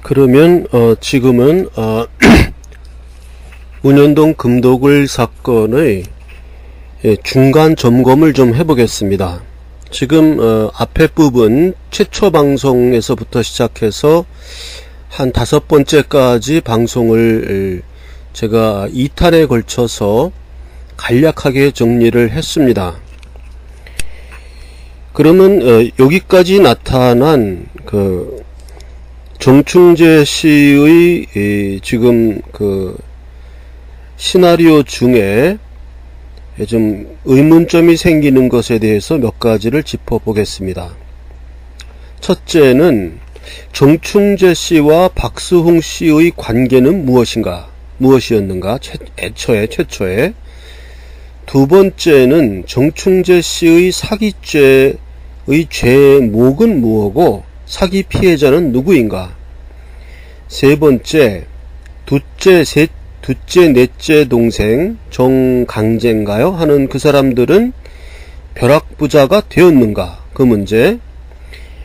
그러면 지금은 운현동 금도굴 사건의 중간 점검을 좀 해보겠습니다. 지금 앞에 부분 최초 방송에서부터 시작해서 한 5번째까지 방송을 제가 2탄에 걸쳐서 간략하게 정리를 했습니다. 그러면 여기까지 나타난 그 정충재 씨의 지금 그 시나리오 중에 좀 의문점이 생기는 것에 대해서 몇 가지를 짚어보겠습니다. 첫째는 정충재 씨와 박수홍 씨의 관계는 무엇이었는가? 최초에. 두 번째는 정충재 씨의 사기죄의 죄목은 무엇고 사기 피해자는 누구인가? 세 번째, 둘째, 넷째 동생 정강재인가요? 하는 그 사람들은 벼락부자가 되었는가? 그 문제.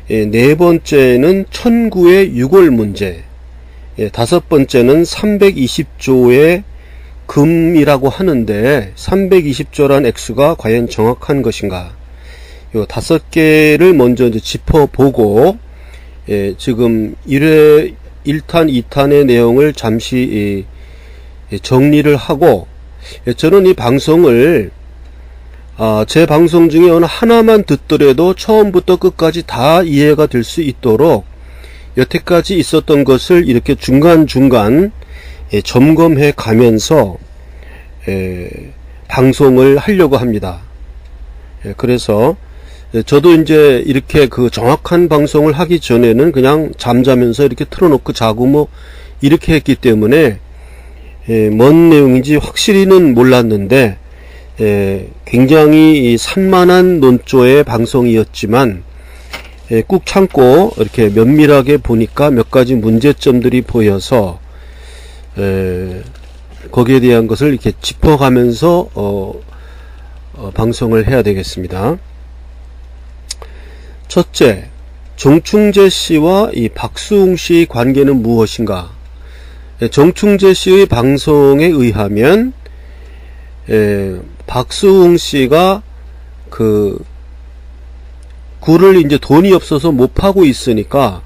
네 번째는 천구의 유골 문제. 다섯 번째는 320조의 금이라고 하는데 320조란 액수가 과연 정확한 것인가? 요 5개를 먼저 이제 짚어보고 지금 1회 1탄 2탄의 내용을 잠시 정리를 하고, 저는 이 방송을 제 방송 중에 어느 하나만 듣더라도 처음부터 끝까지 다 이해가 될 수 있도록 여태까지 있었던 것을 이렇게 중간중간 점검해 가면서 방송을 하려고 합니다. 그래서 저도 이제 이렇게 그 정확한 방송을 하기 전에는 그냥 잠자면서 이렇게 틀어놓고 자고 뭐 이렇게 했기 때문에 뭔 내용인지 확실히는 몰랐는데 굉장히 산만한 논조의 방송이었지만 꾹 참고 이렇게 면밀하게 보니까 몇 가지 문제점들이 보여서 거기에 대한 것을 이렇게 짚어가면서 방송을 해야 되겠습니다. 첫째, 정충재 씨와 이 박수홍 씨의 관계는 무엇인가? 정충재 씨의 방송에 의하면 박수홍 씨가 그 굴을 이제 돈이 없어서 못 파고 있으니까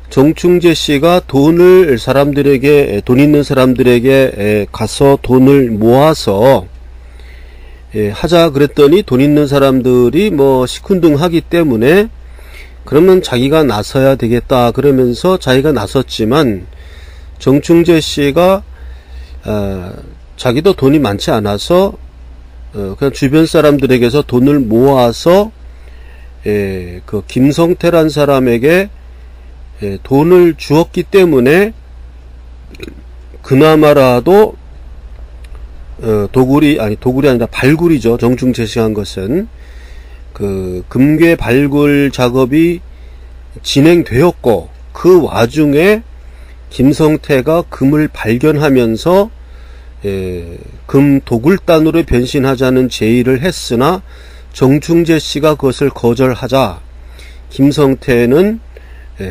정충재 씨가 돈을 돈 있는 사람들에게 가서 돈을 모아서 하자 그랬더니 돈 있는 사람들이 뭐 시큰둥하기 때문에 그러면 자기가 나서야 되겠다 그러면서 자기가 나섰지만 정충재 씨가 자기도 돈이 많지 않아서 그냥 주변 사람들에게서 돈을 모아서 그 김성태란 사람에게 돈을 주었기 때문에 그나마라도 도굴이 아니라 발굴이죠. 정충재 씨가 한 것은 그 금괴 발굴 작업이 진행되었고 그 와중에 김성태가 금을 발견하면서 금 도굴단으로 변신하자는 제의를 했으나 정충재 씨가 그것을 거절하자 김성태는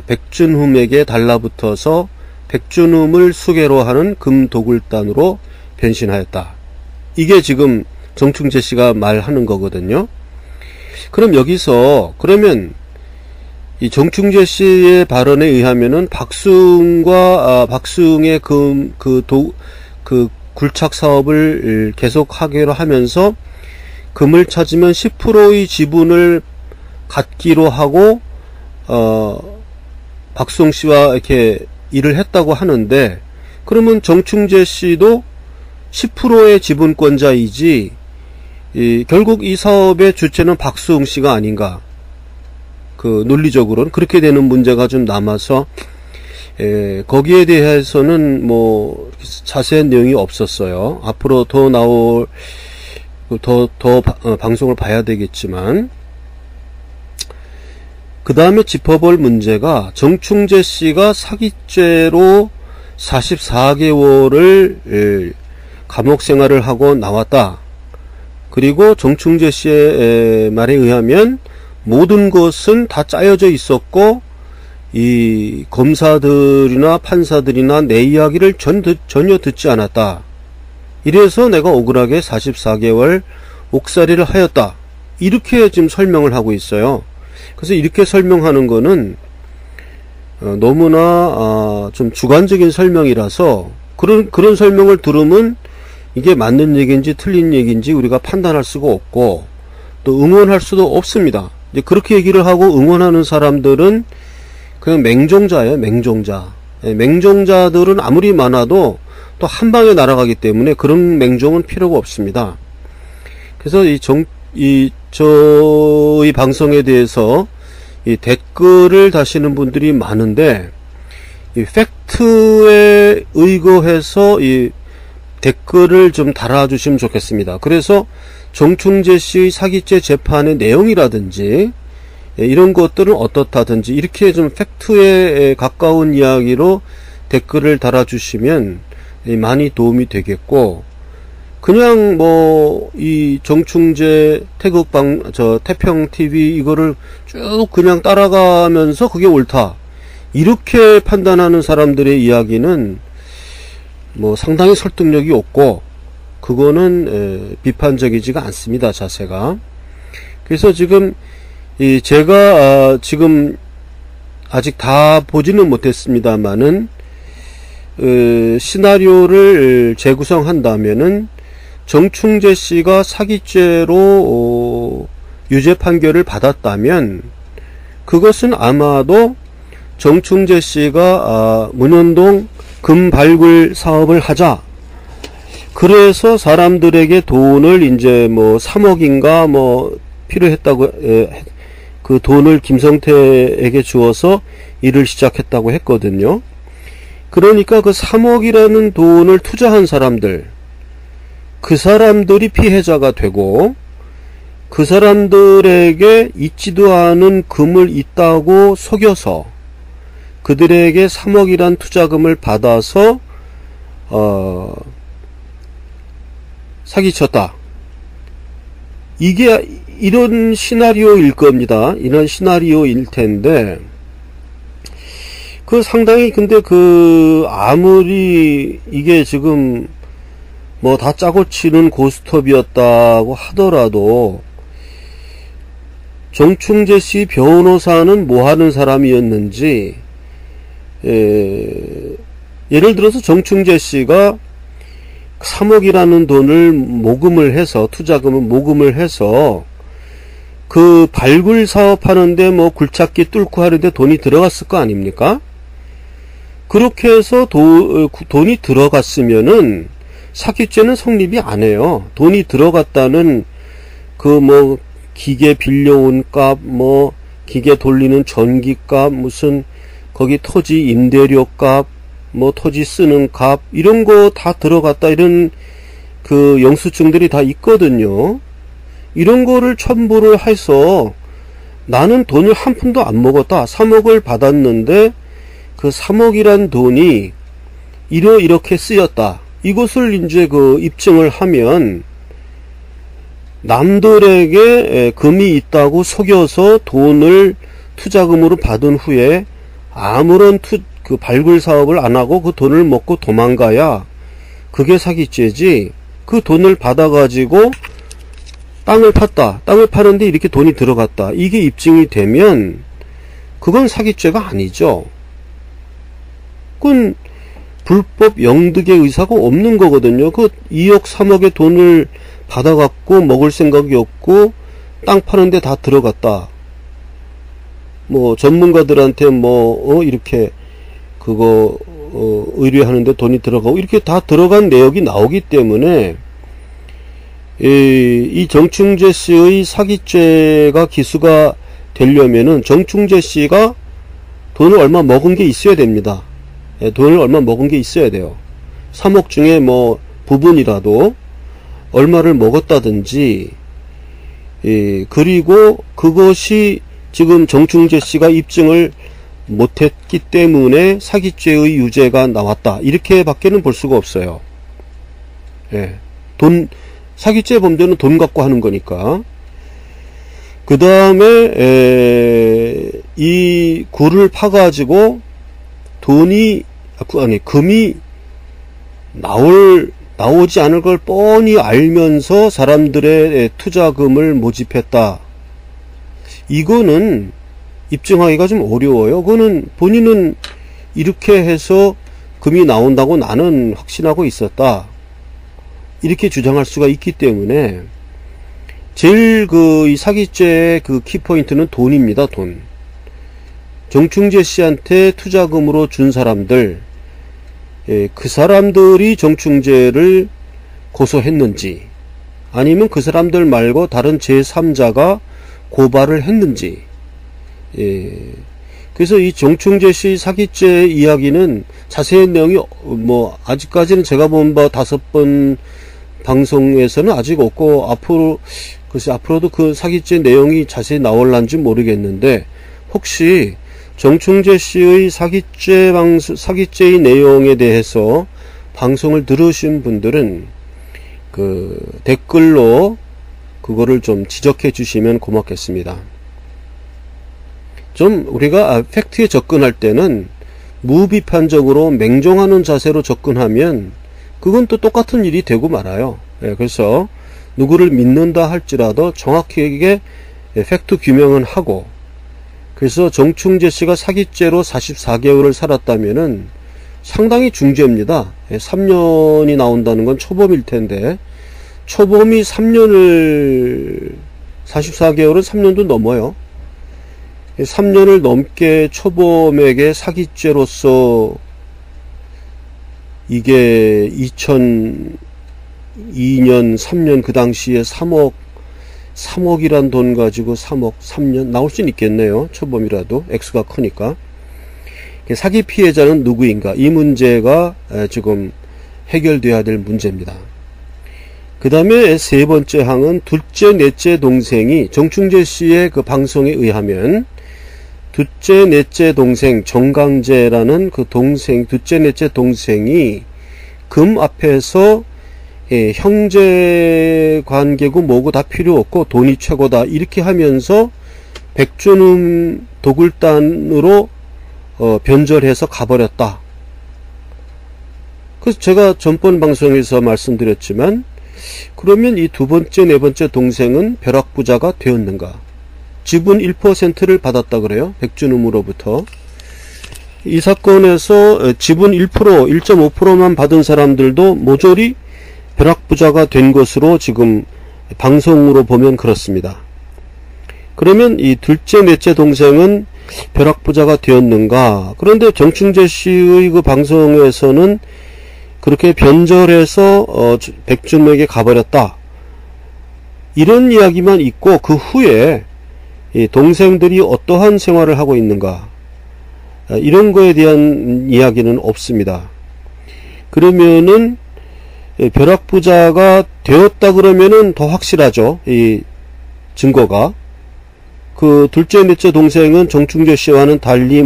백준흠에게 달라붙어서 백준흠을 수괴로 하는 금 도굴단으로 변신하였다. 이게 지금 정충재 씨가 말하는 거거든요. 그럼 여기서 그러면 이 정충재 씨의 발언에 의하면은 박수홍의 그 굴착 사업을 계속하기로 하면서 금을 찾으면 10%의 지분을 갖기로 하고 박수홍 씨와 이렇게 일을 했다고 하는데 그러면 정충재 씨도 10%의 지분권자이지 결국 이 사업의 주체는 박수홍 씨가 아닌가? 그 논리적으로는 그렇게 되는 문제가 좀 남아서 거기에 대해서는 뭐 자세한 내용이 없었어요. 앞으로 더 방송을 봐야 되겠지만 그 다음에 짚어볼 문제가 정충재 씨가 사기죄로 44개월을 감옥 생활을 하고 나왔다. 그리고 정충재 씨의 말에 의하면 모든 것은 다 짜여져 있었고 이 검사들이나 판사들이나 내 이야기를 전혀 듣지 않았다. 이래서 내가 억울하게 44개월 옥살이를 하였다. 이렇게 지금 설명을 하고 있어요. 그래서 이렇게 설명하는 거는 너무나 좀 주관적인 설명이라서 그런 설명을 들으면 이게 맞는 얘기인지 틀린 얘기인지 우리가 판단할 수가 없고 또 응원할 수도 없습니다. 이제 그렇게 얘기를 하고 응원하는 사람들은 그냥 맹종자예요. 맹종자. 맹종자들은 아무리 많아도 또 한 방에 날아가기 때문에 그런 맹종은 필요가 없습니다. 그래서 저희 방송에 대해서 이 댓글을 다시는 분들이 많은데 이 팩트에 의거해서 이 댓글을 좀 달아주시면 좋겠습니다. 그래서 정충재 씨의 사기죄 재판의 내용이라든지 이런 것들은 어떻다든지 이렇게 좀 팩트에 가까운 이야기로 댓글을 달아주시면 많이 도움이 되겠고, 그냥 이 정충재 태평TV 이거를 쭉 그냥 따라가면서 그게 옳다 이렇게 판단하는 사람들의 이야기는 상당히 설득력이 없고 그거는 비판적이지가 않습니다. 자세가. 그래서 지금 제가 지금 아직 다 보지는 못했습니다만은 시나리오를 재구성한다면은 정충재 씨가 사기죄로 유죄 판결을 받았다면 그것은 아마도 정충재 씨가 문현동 금 발굴 사업을 하자, 그래서 사람들에게 돈을 이제 3억인가 필요했다고 그 돈을 김성태에게 주어서 일을 시작했다고 했거든요. 그러니까 그 3억이라는 돈을 투자한 사람들, 그 사람들이 피해자가 되고 그 사람들에게 있지도 않은 금을 있다고 속여서 그들에게 3억이란 투자금을 받아서 사기쳤다. 이게 이런 시나리오일 겁니다. 이런 시나리오일 텐데 상당히 근데 아무리 이게 지금 다 짜고 치는 고스톱이었다고 하더라도 정충재 씨 변호사는 뭐 하는 사람이었는지, 예를 들어서 정충재 씨가 3억이라는 돈을 모금을 해서, 투자금을 모금을 해서 그 발굴 사업 하는데 굴착기 뚫고 하는데 돈이 들어갔을 거 아닙니까? 그렇게 해서 돈이 들어갔으면은 사기죄는 성립이 안 해요. 돈이 들어갔다는 기계 빌려온 값, 기계 돌리는 전기 값, 무슨 거기 토지 임대료 값, 토지 쓰는 값, 이런 거 다 들어갔다, 이런 영수증들이 다 있거든요. 이런 거를 첨부를 해서 나는 돈을 한 푼도 안 먹었다, 3억을 받았는데 그 3억이란 돈이 이렇게 쓰였다, 이것을 이제 입증을 하면 남들에게 금이 있다고 속여서 돈을 투자금으로 받은 후에 아무런 발굴 사업을 안 하고 그 돈을 먹고 도망가야 그게 사기죄지, 그 돈을 받아가지고 땅을 팠다, 땅을 파는데 이렇게 돈이 들어갔다, 이게 입증이 되면 그건 사기죄가 아니죠. 그건 불법 영득의 의사가 없는 거거든요. 2억 3억의 돈을 받아갖고 먹을 생각이 없고 땅 파는데 다 들어갔다, 전문가들한테 이렇게 의뢰하는데 돈이 들어가고 이렇게 다 들어간 내역이 나오기 때문에 이 정충재 씨의 사기죄가 기수가 되려면은 정충재 씨가 돈을 얼마 먹은 게 있어야 됩니다. 돈을 얼마 먹은 게 있어야 돼요. 3억 중에 부분이라도 얼마를 먹었다든지, 그리고 그것이 지금 정충재 씨가 입증을 못했기 때문에 사기죄의 유죄가 나왔다, 이렇게 밖에는 볼 수가 없어요. 사기죄 범죄는 돈 갖고 하는 거니까. 그 다음에 이 굴을 파가지고 금이 나오지 않을 걸 뻔히 알면서 사람들의 투자금을 모집했다. 이거는 입증하기가 좀 어려워요. 그거는 본인은 이렇게 해서 금이 나온다고 나는 확신하고 있었다. 이렇게 주장할 수가 있기 때문에 제일 이 사기죄의 키포인트는 돈입니다. 돈. 정충재 씨한테 투자금으로 준 사람들, 그 사람들이 정충재를 고소했는지, 아니면 그 사람들 말고 다른 제3자가 고발을 했는지. 그래서 이 정충재 씨 사기죄 이야기는 자세한 내용이 아직까지는 제가 본 바 5번 방송에서는 아직 없고, 앞으로도 그 사기죄 내용이 자세히 나올란지 모르겠는데, 혹시 정충재 씨의 사기죄의 내용에 대해서 방송을 들으신 분들은 댓글로 그거를 좀 지적해 주시면 고맙겠습니다. 좀 우리가 팩트에 접근할 때는 무비판적으로 맹종하는 자세로 접근하면 그건 또 똑같은 일이 되고 말아요. 그래서 누구를 믿는다 할지라도 정확하게 팩트 규명은 하고, 그래서 정충재 씨가 사기죄로 44개월을 살았다면은 상당히 중죄입니다. 3년이 나온다는 건 초범일 텐데, 초범이 44개월은 3년도 넘어요. 3년을 넘게 초범에게 사기죄로서 이게 2002년, 3년 그 당시에 3억이란 돈 가지고 3년 나올 수는 있겠네요. 초범이라도 액수가 크니까. 사기 피해자는 누구인가? 이 문제가 지금 해결돼야 될 문제입니다. 그 다음에 세 번째 항은 둘째, 넷째 동생이 정충재 씨의 그 방송에 의하면 둘째, 넷째 동생 정강재라는 그 동생, 둘째, 넷째 동생이 금 앞에서 형제 관계고 뭐고 다 필요 없고 돈이 최고다 이렇게 하면서 백준음 도굴단으로 변절해서 가버렸다. 그래서 제가 전번 방송에서 말씀드렸지만, 그러면 이 두 번째, 네 번째 동생은 벼락부자가 되었는가? 지분 1%를 받았다 그래요. 백준음으로부터. 이 사건에서 지분 1%, 1.5%만 받은 사람들도 모조리 벼락부자가 된 것으로 지금 방송으로 보면 그렇습니다. 그러면 이 둘째, 넷째 동생은 벼락부자가 되었는가? 그런데 정충재 씨의 그 방송에서는 그렇게 변절해서 백준음에게 가버렸다. 이런 이야기만 있고, 그 후에 이 동생들이 어떠한 생활을 하고 있는가? 이런 거에 대한 이야기는 없습니다. 그러면은 벼락부자가 되었다 그러면은 더 확실하죠. 이 증거가. 그 둘째, 넷째 동생은 정충재 씨와는 달리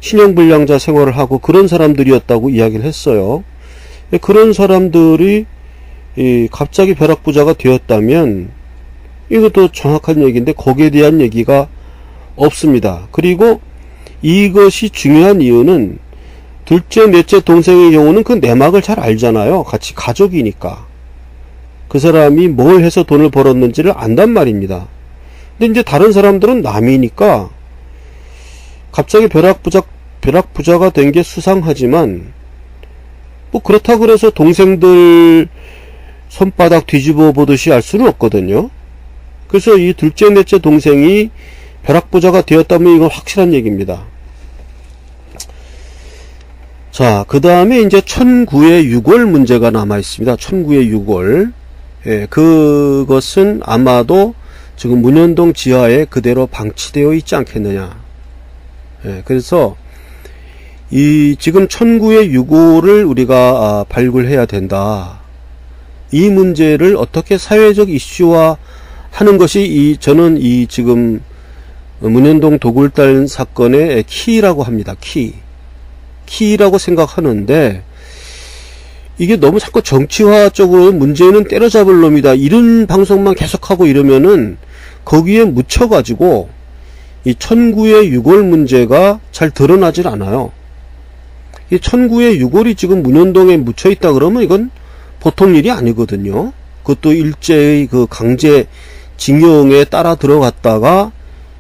신용불량자 생활을 하고 그런 사람들이었다고 이야기를 했어요. 그런 사람들이 갑자기 벼락부자가 되었다면 이것도 정확한 얘기인데 거기에 대한 얘기가 없습니다. 그리고 이것이 중요한 이유는 둘째, 넷째 동생의 경우는 그 내막을 잘 알잖아요. 같이 가족이니까. 그 사람이 뭘 해서 돈을 벌었는지를 안단 말입니다. 근데 이제 다른 사람들은 남이니까 갑자기 벼락부자가 된 게 수상하지만, 그렇다고 그래서 동생들 손바닥 뒤집어 보듯이 알 수는 없거든요. 그래서 이 둘째, 넷째 동생이 벼락부자가 되었다면 이건 확실한 얘기입니다. 자, 그 다음에 이제 1009의 6월 문제가 남아 있습니다. 1009의 6월. 그것은 아마도 지금 문현동 지하에 그대로 방치되어 있지 않겠느냐. 그래서 지금 1009의 6월을 우리가 발굴해야 된다. 이 문제를 어떻게 사회적 이슈화 하는 것이 저는 지금 문현동 도굴단 사건의 키라고 합니다. 키라고 생각하는데, 이게 너무 자꾸 정치화 쪽으로 문제는 때려잡을 놈이다, 이런 방송만 계속하고 이러면은 거기에 묻혀가지고 이 천구의 유골 문제가 잘 드러나질 않아요. 이 천구의 유골이 지금 문현동에 묻혀있다 그러면 이건 보통 일이 아니거든요. 그것도 일제의 그 강제 징용에 따라 들어갔다가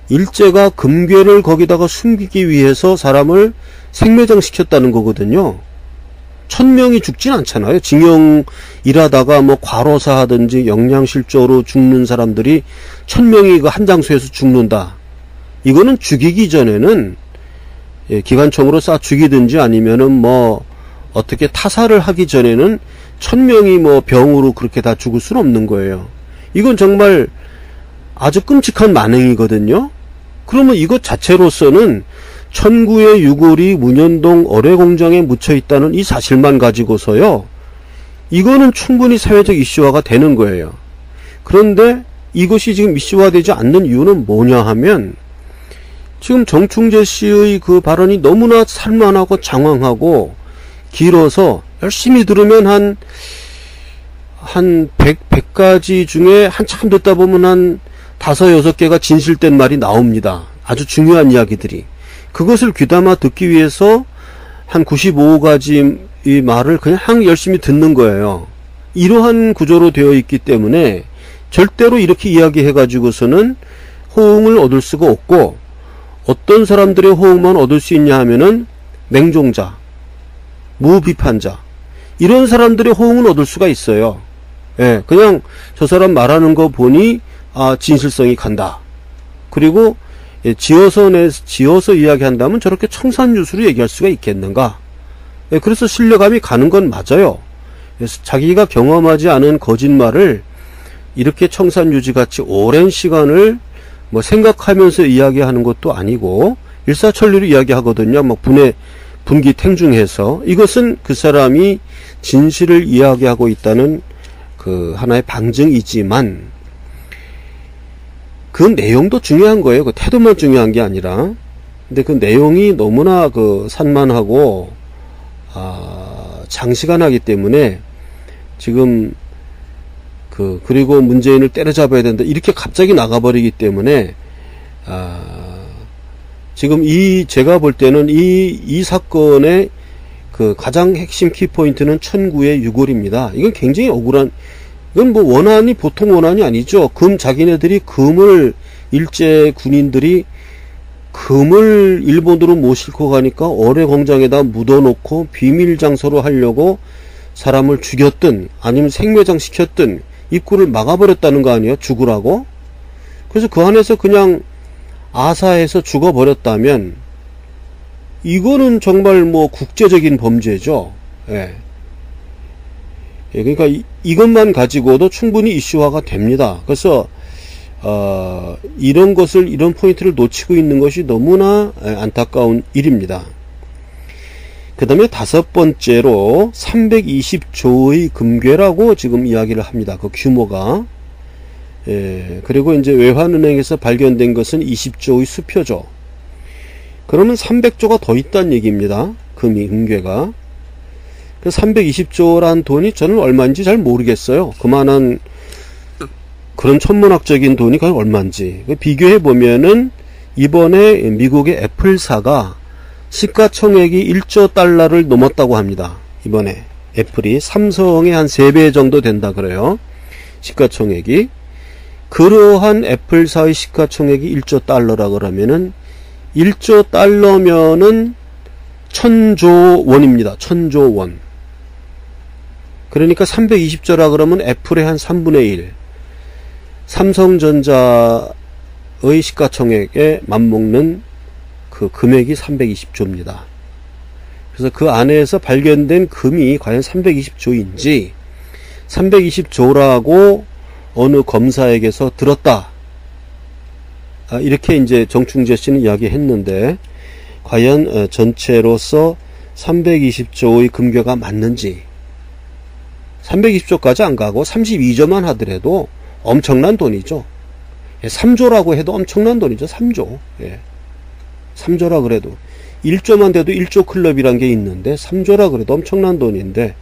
일제가 금괴를 거기다가 숨기기 위해서 사람을 생매장시켰다는 거거든요. 1000명이 죽진 않잖아요. 징용 일하다가 뭐 과로사 하든지 영양실조로 죽는 사람들이 1000명이 그 한 장소에서 죽는다. 이거는 죽이기 전에는 기관총으로 쏴 죽이든지 아니면은 뭐 어떻게 타살을 하기 전에는 1000명이 뭐 병으로 그렇게 다 죽을 수는 없는 거예요. 이건 정말 아주 끔찍한 만행이거든요. 그러면 이것 자체로서는 천구의 유골이 문현동 어뢰공장에 묻혀있다는 이 사실만 가지고서요, 이거는 충분히 사회적 이슈화가 되는 거예요. 그런데 이것이 지금 이슈화되지 않는 이유는 뭐냐 하면, 지금 정충재 씨의 그 발언이 너무나 살만하고 장황하고 길어서 열심히 들으면 한 100가지 중에 한참 듣다 보면 한 5, 6개가 진실된 말이 나옵니다. 아주 중요한 이야기들이. 그것을 귀담아 듣기 위해서 한 95가지 이 말을 그냥 열심히 듣는 거예요. 이러한 구조로 되어 있기 때문에 절대로 이렇게 이야기해가지고서는 호응을 얻을 수가 없고, 어떤 사람들의 호응만 얻을 수 있냐 하면은 맹종자, 무비판자, 이런 사람들의 호응을 얻을 수가 있어요. 예, 그냥 저 사람 말하는 거 보니 진실성이 간다. 그리고 지어서 이야기한다면 저렇게 청산유수로 얘기할 수가 있겠는가. 예, 그래서 신뢰감이 가는 건 맞아요. 그래서 자기가 경험하지 않은 거짓말을 이렇게 청산유지같이 오랜 시간을 뭐 생각하면서 이야기하는 것도 아니고 일사천리로 이야기하거든요. 막 분기탱중해서. 이것은 그 사람이 진실을 이야기하고 있다는 그 하나의 방증이지만, 그 내용도 중요한 거예요. 그 태도만 중요한 게 아니라. 근데 그 내용이 너무나 그 산만하고 장시가 나기 때문에 지금 그리고 문재인을 때려잡아야 된다 이렇게 갑자기 나가버리기 때문에 지금 제가 볼 때는 이 사건의 그 가장 핵심 키포인트는 천구의 유골입니다. 이건 굉장히 억울한, 이건 뭐 원한이 보통 원한이 아니죠. 자기네들이 일제 군인들이 금을 일본으로 못 싣고 가니까 어뢰 공장에다 묻어놓고 비밀 장소로 하려고 사람을 죽였든 아니면 생매장 시켰든 입구를 막아버렸다는 거 아니에요? 죽으라고? 그래서 그 안에서 그냥 아사해서 죽어버렸다면 이거는 정말 뭐 국제적인 범죄죠. 예. 그러니까 이것만 가지고도 충분히 이슈화가 됩니다. 그래서 이런 포인트를 놓치고 있는 것이 너무나 안타까운 일입니다. 그 다음에 5번째로 320조의 금괴라고 지금 이야기를 합니다. 그 규모가. 그리고 이제 외환은행에서 발견된 것은 20조의 수표죠. 그러면 300조가 더 있다는 얘기입니다. 금괴가. 그 320조란 돈이 저는 얼마인지 잘 모르겠어요. 그만한 그런 천문학적인 돈이 과연 얼마인지. 비교해 보면은 이번에 미국의 애플사가 시가총액이 1조 달러를 넘었다고 합니다. 이번에 애플이 삼성의 한 3배 정도 된다 그래요. 시가총액이. 그러한 애플사의 시가총액이 1조 달러라 그러면은 1조 달러면은 1000조 원입니다. 1000조 원. 그러니까 320조라 그러면 애플의 한 3분의 1. 삼성전자의 시가총액에 맞먹는 그 금액이 320조입니다. 그래서 그 안에서 발견된 금이 과연 320조인지 320조라고 어느 검사에게서 들었다. 이렇게 이제 정충재 씨는 이야기했는데 과연 전체로서 320조의 금괴가 맞는지 320조까지 안 가고 32조만 하더라도 엄청난 돈이죠. 3조라고 해도 엄청난 돈이죠. 3조. 3조라 그래도 1조만 돼도 1조 클럽이란 게 있는데 3조라 그래도 엄청난 돈인데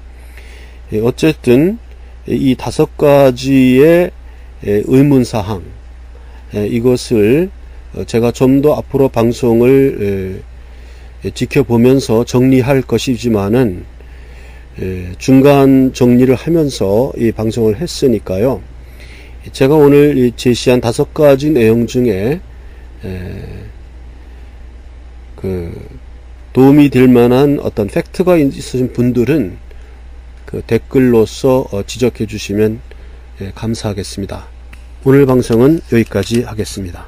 어쨌든 이 5가지의 의문사항 이것을 제가 좀 더 앞으로 방송을 지켜보면서 정리할 것이지만은 중간 정리를 하면서 이 방송을 했으니까요. 제가 오늘 제시한 5가지 내용 중에 도움이 될 만한 어떤 팩트가 있으신 분들은 그 댓글로서 지적해 주시면 감사하겠습니다. 오늘 방송은 여기까지 하겠습니다.